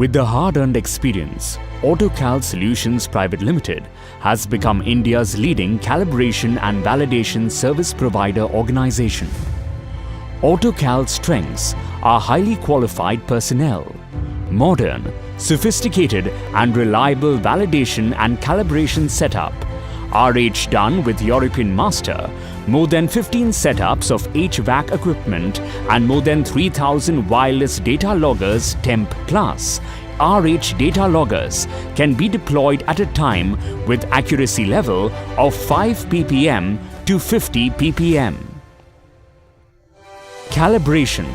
With the hard-earned experience, Autocal Solutions Private Limited has become India's leading calibration and validation service provider organization. Autocal's strengths are highly qualified personnel, modern, sophisticated and reliable validation and calibration setup, RH done with European master, more than 15 setups of HVAC equipment and more than 3,000 wireless data loggers temp plus. RH data loggers can be deployed at a time with accuracy level of 5 ppm to 50 ppm. Calibration.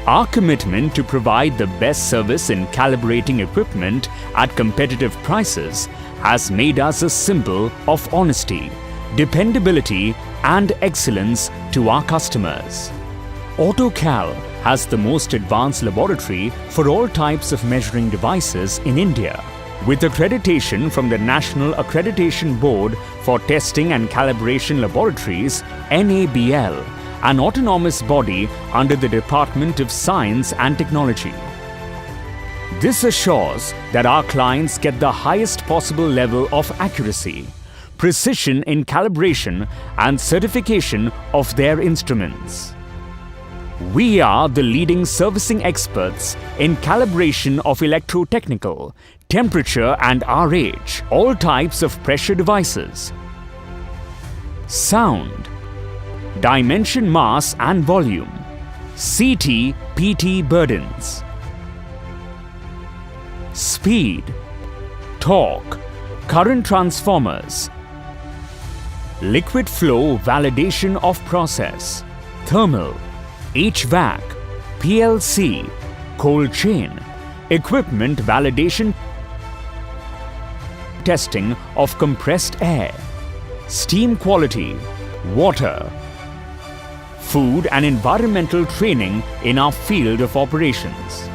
Our commitment to provide the best service in calibrating equipment at competitive prices has made us a symbol of honesty, dependability and excellence to our customers. Autocal has the most advanced laboratory for all types of measuring devices in India, with accreditation from the National Accreditation Board for Testing and Calibration Laboratories (NABL), an autonomous body under the Department of Science and Technology. This assures that our clients get the highest possible level of accuracy, precision in calibration and certification of their instruments. We are the leading servicing experts in calibration of electrotechnical, temperature and RH, all types of pressure devices, sound, dimension mass and volume, CT, PT burdens, speed, torque, current transformers, liquid flow validation of process, thermal, HVAC, PLC, cold chain, equipment validation, testing of compressed air, steam quality, water, food and environmental training in our field of operations.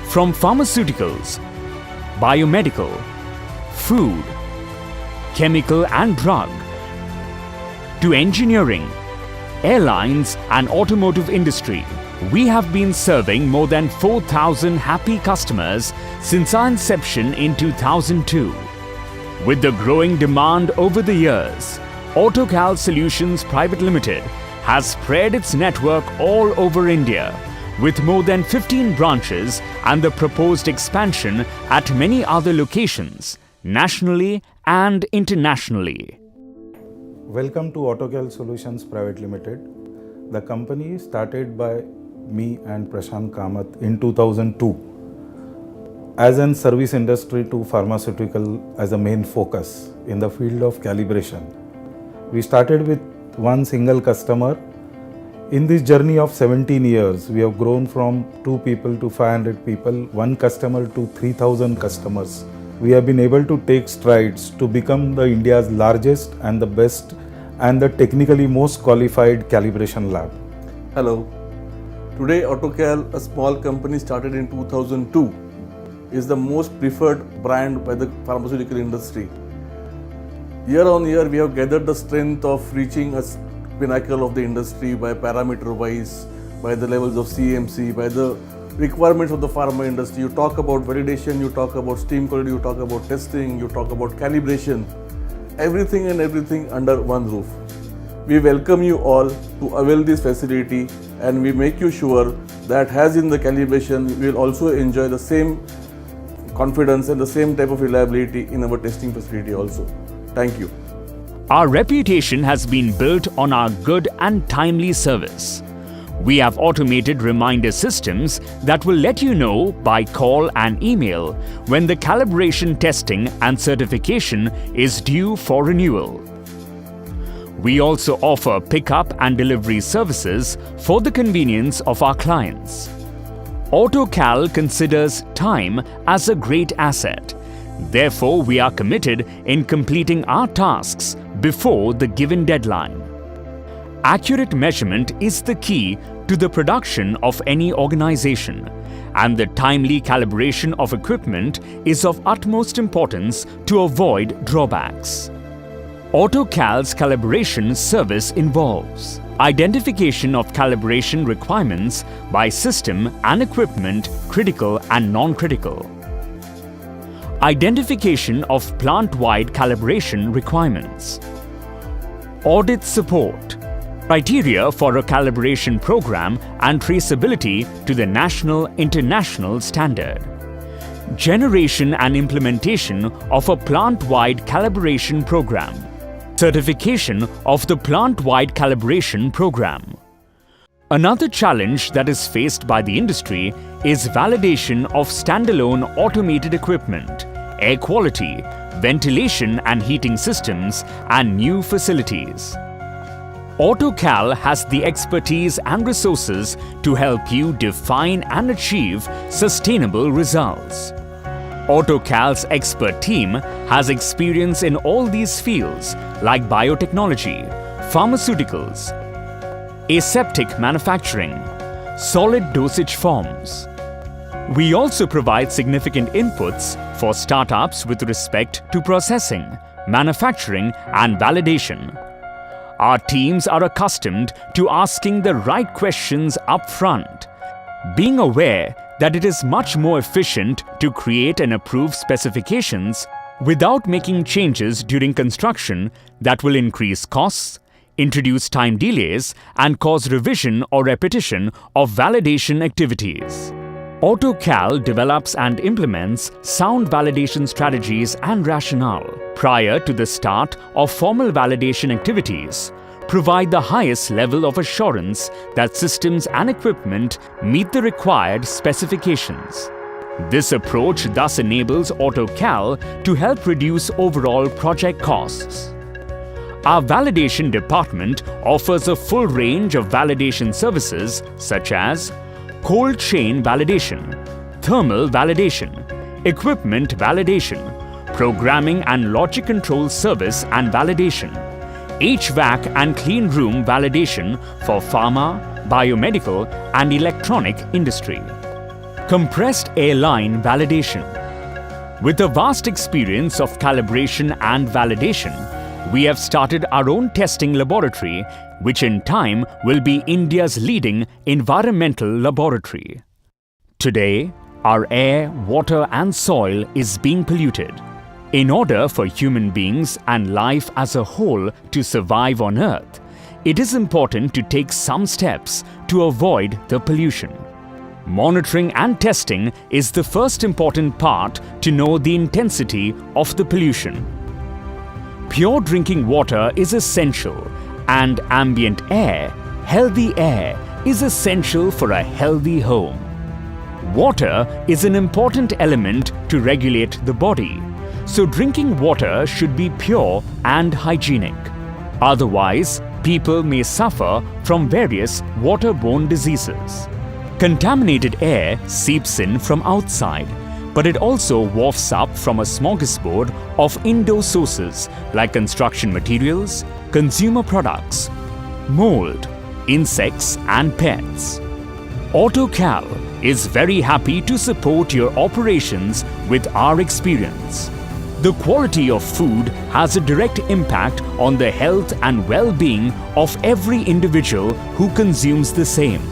From pharmaceuticals, biomedical, food, chemical and drug, to engineering, airlines and automotive industry, we have been serving more than 4,000 happy customers since our inception in 2002. With the growing demand over the years, Autocal Solutions Private Limited has spread its network all over India, with more than 15 branches and the proposed expansion at many other locations, nationally and internationally. Welcome to Autocal Solutions Private Limited. The company started by me and Prashant Kamath in 2002 as an service industry to pharmaceutical as a main focus in the field of calibration. We started with one single customer. In this journey of 17 years, we have grown from 2 people to 500 people, 1 customer to 3,000 customers. We have been able to take strides to become the India's largest and the best and the technically most qualified calibration lab. Hello. Today Autocal, a small company started in 2002, is the most preferred brand by the pharmaceutical industry. Year on year, we have gathered the strength of reaching a pinnacle of the industry by parameter wise, by the levels of CMC, by the requirements of the pharma industry. You talk about validation, you talk about steam quality, you talk about testing, you talk about calibration, everything and everything under one roof. We welcome you all to avail this facility and we make you sure that as in the calibration, you will also enjoy the same confidence and the same type of reliability in our testing facility also. Thank you. Our reputation has been built on our good and timely service. We have automated reminder systems that will let you know by call and email when the calibration testing and certification is due for renewal. We also offer pickup and delivery services for the convenience of our clients. Autocal considers time as a great asset. Therefore, we are committed in completing our tasks before the given deadline. Accurate measurement is the key to the production of any organization, and the timely calibration of equipment is of utmost importance to avoid drawbacks. Autocal's calibration service involves identification of calibration requirements by system and equipment, critical and non-critical. Identification of plant-wide calibration requirements. Audit support. Criteria for a calibration program and traceability to the national international standard. Generation and implementation of a plant-wide calibration program. Certification of the plant-wide calibration program. Another challenge that is faced by the industry is validation of standalone automated equipment, air quality, ventilation and heating systems, and new facilities. Autocal has the expertise and resources to help you define and achieve sustainable results. Autocal's expert team has experience in all these fields like biotechnology, pharmaceuticals, aseptic manufacturing, solid dosage forms. We also provide significant inputs for startups with respect to processing, manufacturing, and validation. Our teams are accustomed to asking the right questions up front, being aware that it is much more efficient to create and approve specifications without making changes during construction that will increase costs, introduce time delays, and cause revision or repetition of validation activities. Autocal develops and implements sound validation strategies and rationale prior to the start of formal validation activities, provide the highest level of assurance that systems and equipment meet the required specifications. This approach thus enables Autocal to help reduce overall project costs. Our validation department offers a full range of validation services such as cold chain validation, thermal validation, equipment validation, programming and logic control service and validation, HVAC and clean room validation for pharma, biomedical and electronic industry. Compressed air line validation. With a vast experience of calibration and validation, we have started our own testing laboratory, which in time will be India's leading environmental laboratory. Today, our air, water and soil is being polluted. In order for human beings and life as a whole to survive on Earth, it is important to take some steps to avoid the pollution. Monitoring and testing is the first important part to know the intensity of the pollution. Pure drinking water is essential, and ambient air, healthy air, is essential for a healthy home. Water is an important element to regulate the body, so drinking water should be pure and hygienic. Otherwise, people may suffer from various waterborne diseases. Contaminated air seeps in from outside, but it also wafts up from a smorgasbord of indoor sources like construction materials, consumer products, mold, insects and pets. Autocal is very happy to support your operations with our experience. The quality of food has a direct impact on the health and well-being of every individual who consumes the same.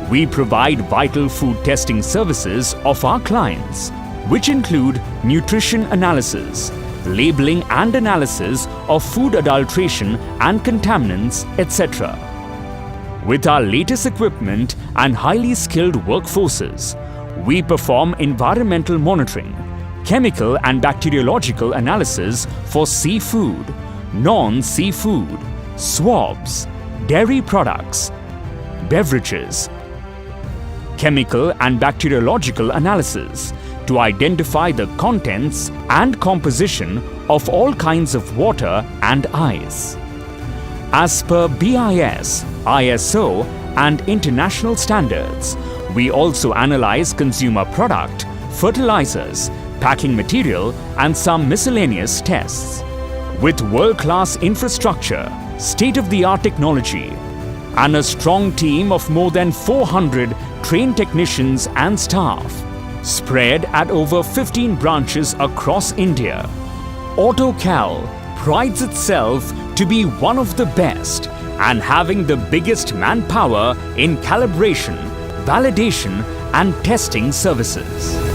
We provide vital food testing services of our clients, which include nutrition analysis, labeling and analysis of food adulteration and contaminants, etc. With our latest equipment and highly skilled workforces, we perform environmental monitoring, chemical and bacteriological analysis for seafood, non-seafood, swabs, dairy products, beverages, chemical and bacteriological analysis to identify the contents and composition of all kinds of water and ice. As per BIS, ISO and international standards, we also analyze consumer product, fertilizers, packing material and some miscellaneous tests. With world-class infrastructure, state-of-the-art technology, and a strong team of more than 400 trained technicians and staff, spread at over 15 branches across India, Autocal prides itself to be one of the best and having the biggest manpower in calibration, validation and testing services.